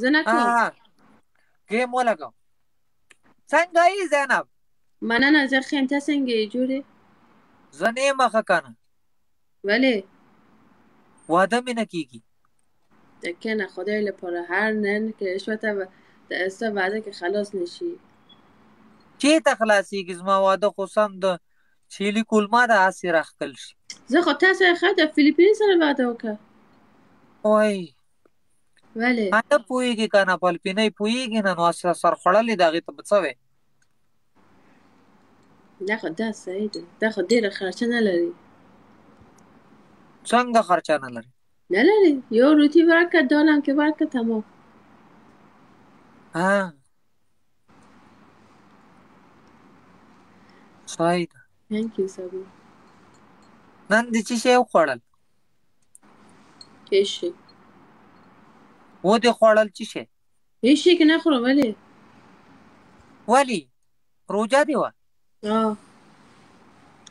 زه نه کوم. گیم ولګو. څنګه یې زینب؟ مننه، زه ښه یم. ته څنګه یې جوړې؟ زه نه یم ښه کنه. ولې؟ واده مې نه کېږي. د کنه خدای لپاره هر نن که شوته د استا وعده که خلاص نشي. چېرته خلاصېږي؟ زما واده خو سم د چیلي کولما ده هسې راښکل شي. زه خو تا سره ښه د فلیپین سره وعده وکړه. وایي ولې؟ نه پوهېږي که نه فلپینۍ پوهېږي نه نو سر خوړلې د هغې ته به څه وی؟ دا خو دا صحیح ده. دا خو ډېره خرچه نه لري. څنګه خرچه نه لري؟ نه لري. یو روټي ورکړه، دالم کې ورکړه، تمام. صحیح ده. Thank you صبري. نن دې څه شی وخوړل؟ هیڅ شی. ودې خوړل څه شی؟ هیڅ شی که نه خورم. ولې؟ ولې؟ روژه دې وه؟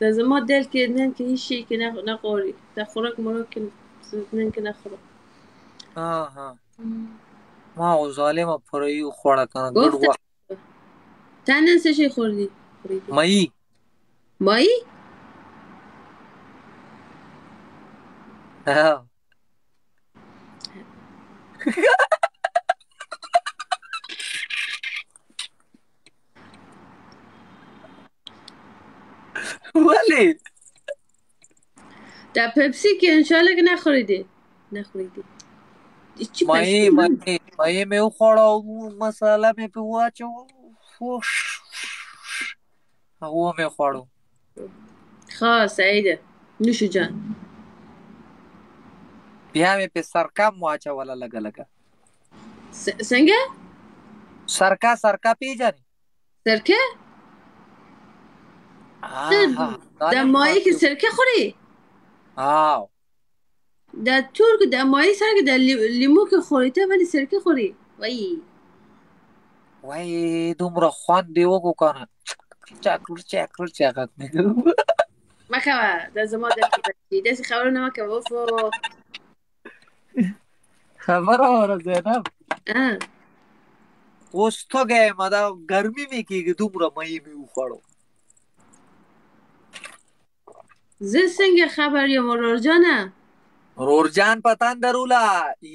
دا زما دل کې نن کې هیڅ شی کې نه غواړي. دا خوراک مراک کې نن کې نه خورم. ما خو ظالمه فرعي وخوړه که نه ګډ غوښه. تا نن څه شی خوړلي؟ ماهي. ماهي؟ ولې؟ دا پپسي کې انشاءالله که نخوریدې. ماهي مې وخوړه او مساله مې پې واچوه هغه مې خوړو. ښه صحیح ده. نوش جان. بیا مې پې سرکه واچوله لږه لږه. څنګه؟ سرکه پېژنې؟ سرکه؟ د ماهي کې سرکه خوري؟ د ټول د ماهي سره د لیمو کې خوري، ته ولې سرکه خوري؟ وای دومره خوند دې وکړو که نه چاکر غږ مې مه کوه. دا زما دل کې بچي داسې خبرونه مه کوه. خبره وره زینب. اوس تږی یم دا ګرمي مې کېږي دومره ماهي مې وخوړو. زه څنګه خبر یم ورور جانه؟ ورور جان په تندر وله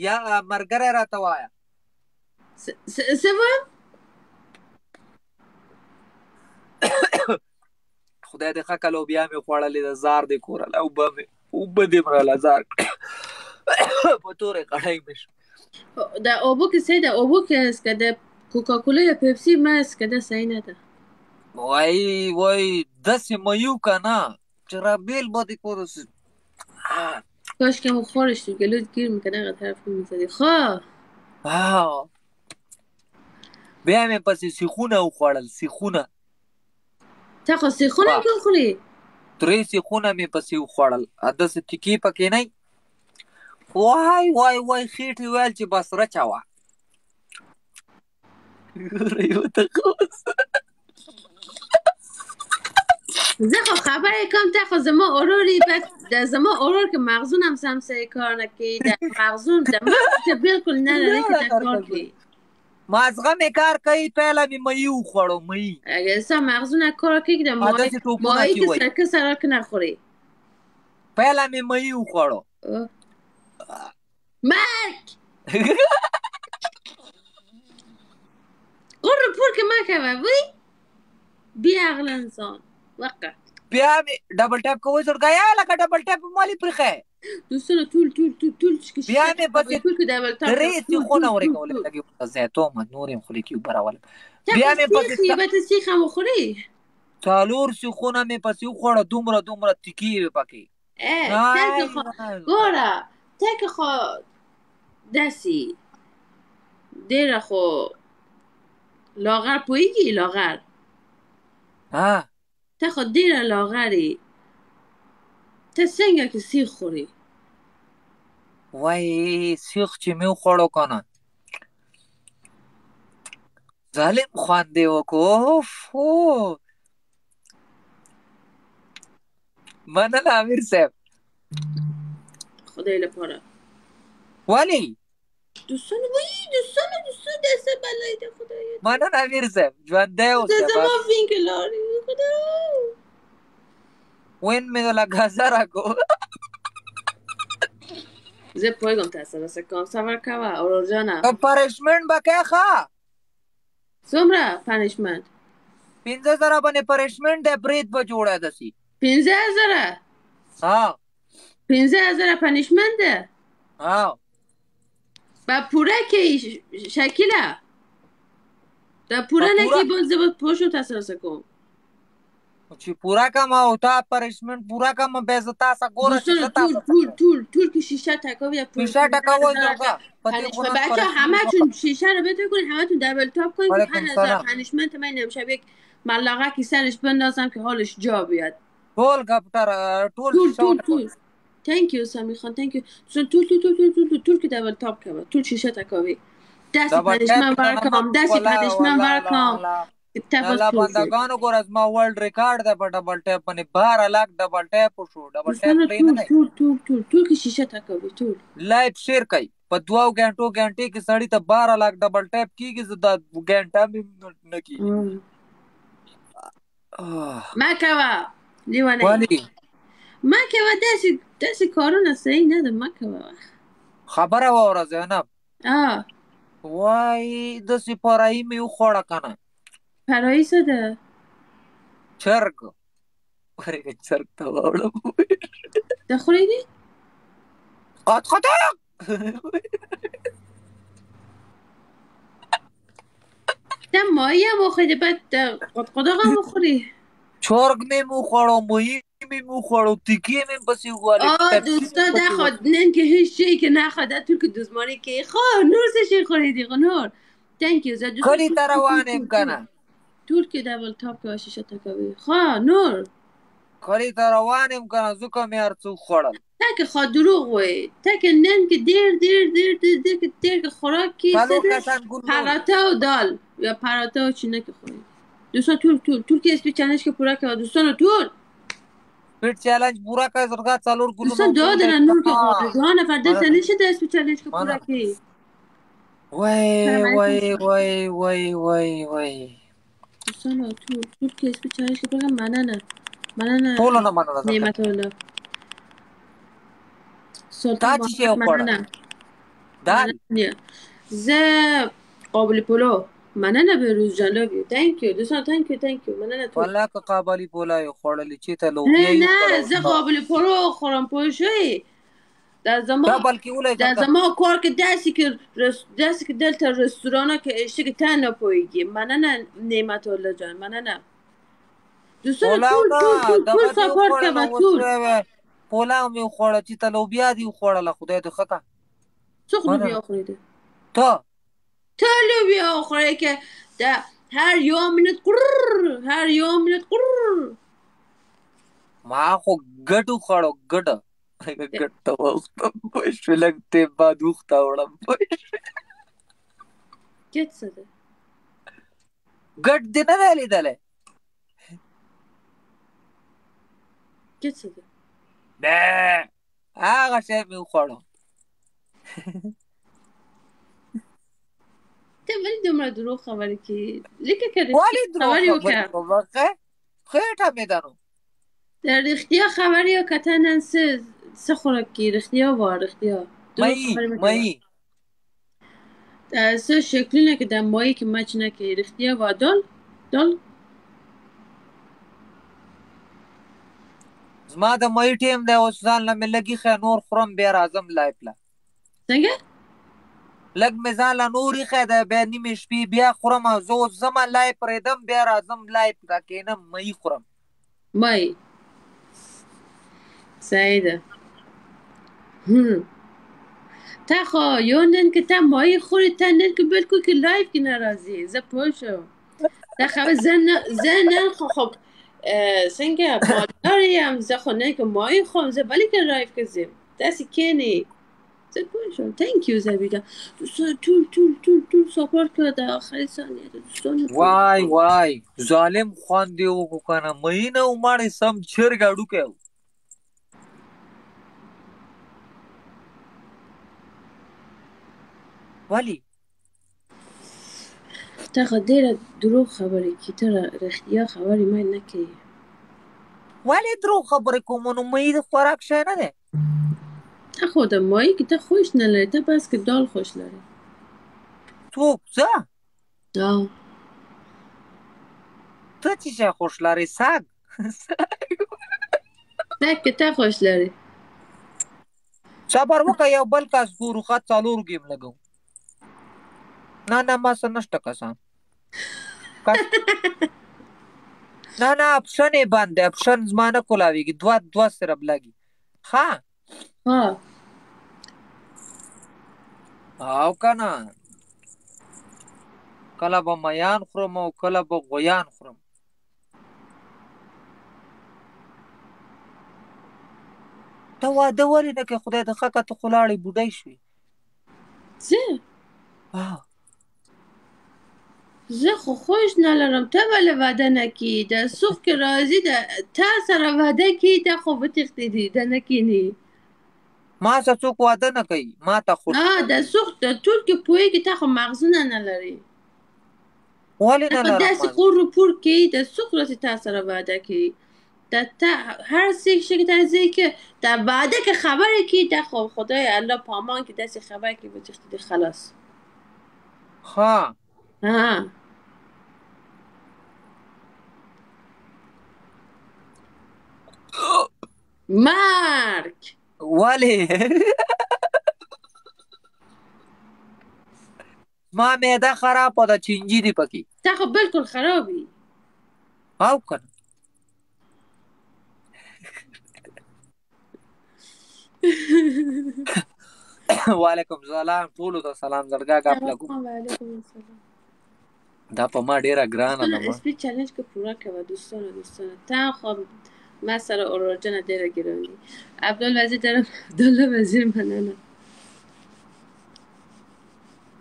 یا ملګری راته وایه. څه وایم؟ خدای دې ښه کړه لوبیا مې خوړلې ده زار دې کورله اوبه دې مرله زار په تورې کړۍ مې شو. دا اوبو کې څه ده؟ اوبو کې اسکه د کوکاکولا یا پیپسي مه اسکه. دا صحیح نه ده. وای داسې مایو که نه چې رابیل به دې کورسي. کاشکې مو خورش تو گلوت گیر میکنه هغه طرف که میزدی. بیا مې پسې سیخونه وخوړل. سیخونه تا خو سیخونه که خوري؟ 3 سیخونه مې پسې وخوړل. داسې تکې پکې نه وای خېټې ویل چې بس رچه وه. زه خو خبرې کوم، ته خو زما اوروری. بس د زما اورور که مغزونم سمسه کار نکي. د مغزون د مغز ته بالکل نه لري که تا کار کوي. مازغه مې کار کوي. پهله مې ماهي وخوړو. ماهي اگه سا مغزونه کار کوي که د ماهی که سرکه سره که نخوری. پهله مې ماهي وخوړو. مرک قرر پور که ما که وی بی عقل انسان وقت. بیا مې ډبل ټاپ کوي زړګیا لکه ډبل ټاپ مالي پرخه دوستانو ټول بیا مې پسې 3 سیخونه ورکولې لګي زیتو ما نورم خو لیکي براول. بیا مې پسې سیخه وخوري. 4 سیخونه مې پسې وخوړه. دومره تکي پکې. ګوره ته که خو داسې ډېره خو لاغر پوهېږي. لاغر ته خو ډېره لاغرې. ته څنګه که سیخ خوري؟ وای سیخ چې مې وخوړو که نه ظالم خوند دې وکړو. مننه امیر صاحب. خدای لپاره. ولی؟ دوستان وای دوستان دست بلایی ده خدایا مننه امیر صاحب ژوندی اوسه زما بس وینکلاری خدا وین مې لږه زره کو زه پوهېږم تاسو سره څه کوم صبر کوه اورور جانه پریشمنټ به کې ښه څومره پنشمنت 15,000 باندې پریشمنټ دی برید به جوړه دسی 15,000 ها 15,000 پنشمنت ده ها با پوره که شکیله دا پوره نکی باز پوشو تاسو سره کوم چې پورا کما او تا پریشمنټ پورا کما به زتا سا ګوره چې دوستان زتا طول که شیشه تکاوی یا شیشه ټکاوی درګه پنشمنت بچه همه شیشه رو بتون کنید همه تون دبل تاپ کنید که 5,000 پنشمنت من امشب یک ملقه که سرش بندازم که حالش جا بیاد ټول کپټر طول thank you سامی خان thank you طول که دبل تاپ کنم طول شیشه تکاوی دست پنشمنت برکام دست پنشمنت برکام الله بندگانو ګور از ما ورلد ریکارډ ده په ډبل ټیپ باندې 12 لاک ډبل ټیپ شو ډبل ټیپ پرې نه ټول کې شیشه تکوي ټول لایف شیر کوي په 2 غنټو کې سړی ته 12 لاک ډبل ټیپ کیږي زدا غنټه مې نه کیږي ما کوا لیوانه ولی ما کوا داسې کارونه صحیح نه ده ما کوا خبره وره زینب وای د سپارای مې خوړه کنه پرایی څه ده چرګ ورګه چرګ ته وړم د خوریدي قط ده ماهی هم آخیده بعد قدقداغ هم بخوری چرگ میمو خوڑو تیکی میم پسی والی دوستا ده خود نن که هیچ چی که نخواده تو که دوزمانی که نور سشی خوریدی نور thank you کلی تروانیم کنه طول که دبل تاپ که آشیشه تکاوی نور کلی تروانیم کنه زوکا میارچو خوڑل تاکه خواه دروغ وی تاکه نن که دیر که خوراک کی پراتا و دال یا پراتا و چینه که خوری دوستان طول که اسپی چلنج که پورا که دوستان طول اسپی چلنج پورا که زرگا چالور گلو دوستان دادن نور که خوری 2 نفر دلتا نشده اسپی چلنج که پورا که وای دوستان طول که اسپی چلنج که پورا مننه طولو نه مننه نعمت الله تا چی شیو خوڑه دال زه قابلی پلو مننه به روز جلابی thank you دوستان thank you مننه تو والله که قابلی پلو خوڑلی چی تا لوبیایی نه زه قابلی پلو خورم پوشوی در زمان کار که دستی که دلتا رستورانا که اشتی که تن نپویگی مننه نعمت الله جان مننه دوستان طول ساپورت که با طول پولاو می خوړه چې ته لوبیا دی خوړله خدای دې ښه کا څوک لوبیا خوړې ته لوبیا خوړې که هر یو منټ ما خو ګډو خوړو ګډ ته وختم پښ لګ ته بعد وخت وړم ګټ څه ده ګډ دې نه لیدلې ګټ څه ده نه هغه شی مې خوړو ته ولې دومره دروغ خبرې کوي لکه که خبرې وکړه خېټه مې دنو در رښتیا خبرې وکړه نن څه خوراک کوي رښتیا وایه رښتیا مایی څه شکلونه که در مایی که مچ نکوي رښتیا وایه دال زما د مې ټیم دی اوس ځان له مې لګي خې نور خورم بیا راځم لایف لا څنګه لګ مې ځان له نورې خې دی بیا نیمې شپې بیا خورم او زه اوس ځم لایف پرېږدم بیا راځم لایف را کښېنم مې خورم مای صحیح ده تا خو یو نن که تا مایی خوری تا نن که بلکل که لایف که نرازی زه پول شو تا خب زن خب سنگه ماداریم زه خو نن که مایی خورم زه بلی که لایف که زیم دستی کنی زه پول شو تhank you زبیده دوستان طول ساپورت کرده آخری ثانیه دوستان وای ظالم خواندی وکو کنه مایی نه اوماړی سم چرګ اډو که ولې تا خو ډېره دروغ خبرې کوي، ته رښتیا خبرې ما نه کوي. ولې دروغ خبرې کوم؟ نو مې د خوراک شی نه دی. ته خو د ماهي کې ته خوش نه لرې، ته بس کې دال خوش لرې. څوک؟ زه؟ آه ته چې شی خوش لرې؟ سگ. سگ کې ته خوش لرې. صبر وکړه یو بل کس ګورو، ښه 4 ګیم لګو. نه ما څه نشته کسان. نه اپشن یې بند دی، اپشن زما نه کولاویږي، دوه صرف لګي. ښه ها او کنه کله به میان خورم او کله به غویان خورم. ته واده ولې نه کوې؟ خدای د خکه ته خو لاړې بوډۍ شوې. زه خو خوش نه لرم، ته ولې واده نه کړې؟ د سوخ کې راځي د تا سره واده کړي، ته خو وتښتېدې، ته نه کښېنې. ما څه څوک واده نه کوي، ما ته خوش د سوخ د ټول کې پوهېږي، ته خو مغزونه نه لرې. ولې نه ته لرم داسې قور پور کوي، د سوخ راځي تا سره واده کوي. ته هر څه چې ته ځې کې د واده کې خبرې کوي، ته خو خدای الله پامان کې داسې خبرې کوي وتښتېدې خلاص. ها مرګ. ولې؟ ما معده خرابه ده، چینجي دي پکې. تا خو بالکل خراب وي. او کنه وعلیکم السلام، ټولو ته سلام. زړګا غاپ لګو. وعلیکم السلام. دا په ما ډیره ګرانه ده. ما اسپیچ چالش که پورا کوه دوستانو. تا خو ما سره اوروجنه ډیره ګرانی. عبدالوزیر دارم، عبدالله وزیر مننه.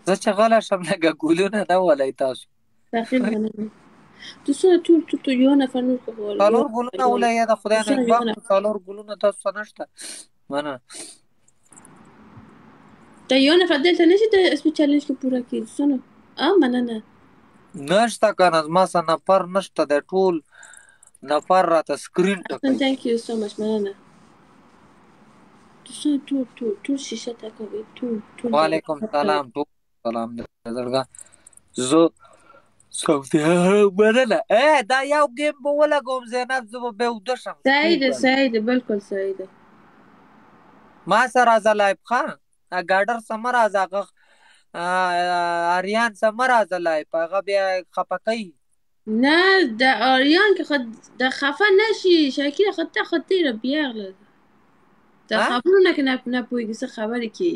زه چې غلا شم لکه ګلونه نه ولای تاسو. تخیل مننه. دوستانو ټول یو نفر نور کوي. 4 ګلونه ولای د خدای نه اکبر 4 ګلونه تاسو نشته. مننه. ته یو نفر دلته نشي د اسپیچ چالش کې پورا کړي دوستانو. مننه. نشته کنه ما سره نفر نشته د ټول نفر راته سکرین ټکوي. Thank you so much مننه. ټول شیشه ټکوي ټول. وعلیکم السلام. ټول سلام درګه. زه سعودي مننه. دا یو گیم به ولګوم زینب، زه به ودشم. سعید بالکل سعید. ما سره ز لایف خان ګاډر سمر ازغه اریان سمر از لایف هغه بیا خپکای. نه د آریان کې خود د خفه نشي شاکر خطه بیاغله د خبرونه کې نه پوهیږي څه خبرې کی.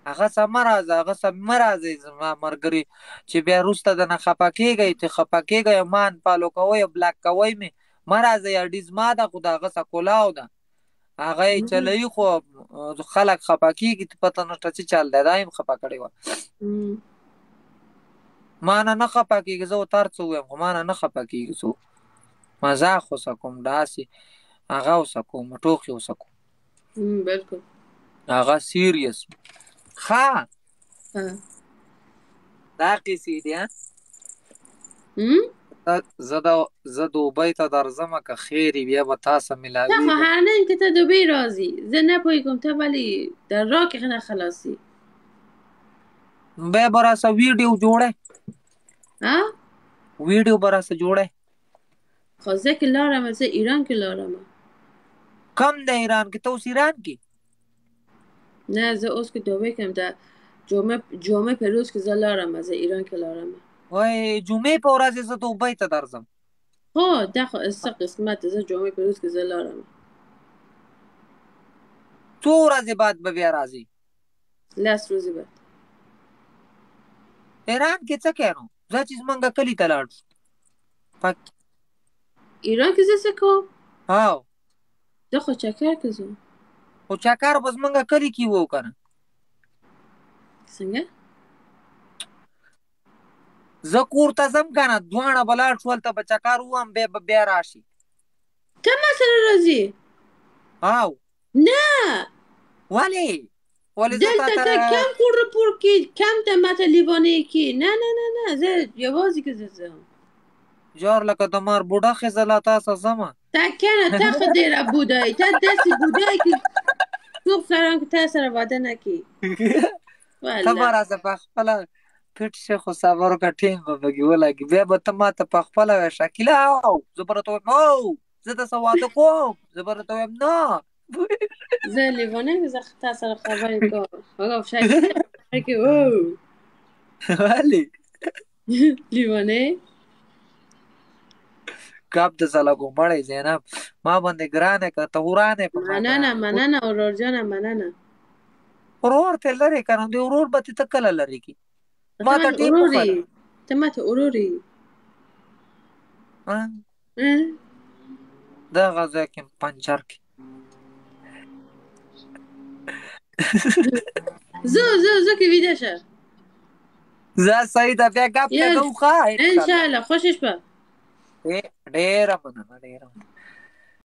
هغه سمر از زما مرګري چې بیا روسته د نه خپکیږي ته خپکیږي مان پالو کوي بلاک کوي می مرز یا ډیز ما د خداغه سکولاو ده هغه چلای خو خلک خپکیږي ته پته نشته چې چل ده دایم خپکړی و. ما نه خپکیږي زه تر څو یم ما نه خپکیږي زه مزاح وسکم داسي هغه وسکم ټوکی وسکم. بالکل هغه سیریس. ها دا قصې دي. زه دوبۍ ته درځم که خیر بیا به تاسو ملاوي. ته هرنن که ته دوبۍ راځي زه نه پوهیږم ته ولی در راه کې نه خلاصي. به براسه ویډیو جوړه. ویډیو براسه جوړه. خو زه کې لارم، زه ایران کې لارم. کم د ایران کې ته اوس ایران کې؟ نه زه اوس کې دوبۍ کوم د جمعه په روز کې زه لارم، زه ایران کې لارم. وای جمعه په ورځ زه دوبۍ ته درځم. هو دا خو څه قسمت زه جمعه په روز کې زه لارم. څو ورځې بعد به بیا راځي؟ 10 ورځې بعد. ایران کې څه کینو؟ زه چې زمونږه کلی ته لاړ شو. ایران کې زه څه کوم؟ هاو زه خو چکر کې ځم. خو چکر به زمونږه کلی کې وو کنه. څنګه؟ زه کور ته ځم کنه دواړه به لاړ شو هلته به چکر ووهم بیا راشي. ته ما سره راځې؟ هاو نه ولې زه تا دلته ته ته کم کور پور کی کم ته ماته لیوانې کی نه نه نه نه زه یوازې که زه ځم جار لکه د مار بوډا ښځه لا تاسو زما تا کنه ته خو ډېره بودایی ته داسې بودایی که څوک سره که تا سره واده نه کي ته به والله راځه په خپله پټ شي خو صبر وکړه ټینګ به پکې ولګي بیا به ته ما ته په خپله وایې شکیله زه به راته وایم او زه درسه واده کوم زه به راته وایم نه زه لیوانه که زه تا سره خبرې کوم هغه شکل که او ولې لیوانه ګپ د سلګو مړی زینب ما باندې ګرانه که ته ورانه په ما مننه ګرانه مننه ورور جانه مننه ورور ته لرې که نه د ورور به ته کله لرې کي ته ما ته ماته ډېر اوروري پخه ده ته ماته اوروري دغه ځای کې پنچر کې زو که ویده شه زه صحیح ده بیا ګپ یا لګو ښه انشاءالله خوشش به ډېره مننه ډېره مننه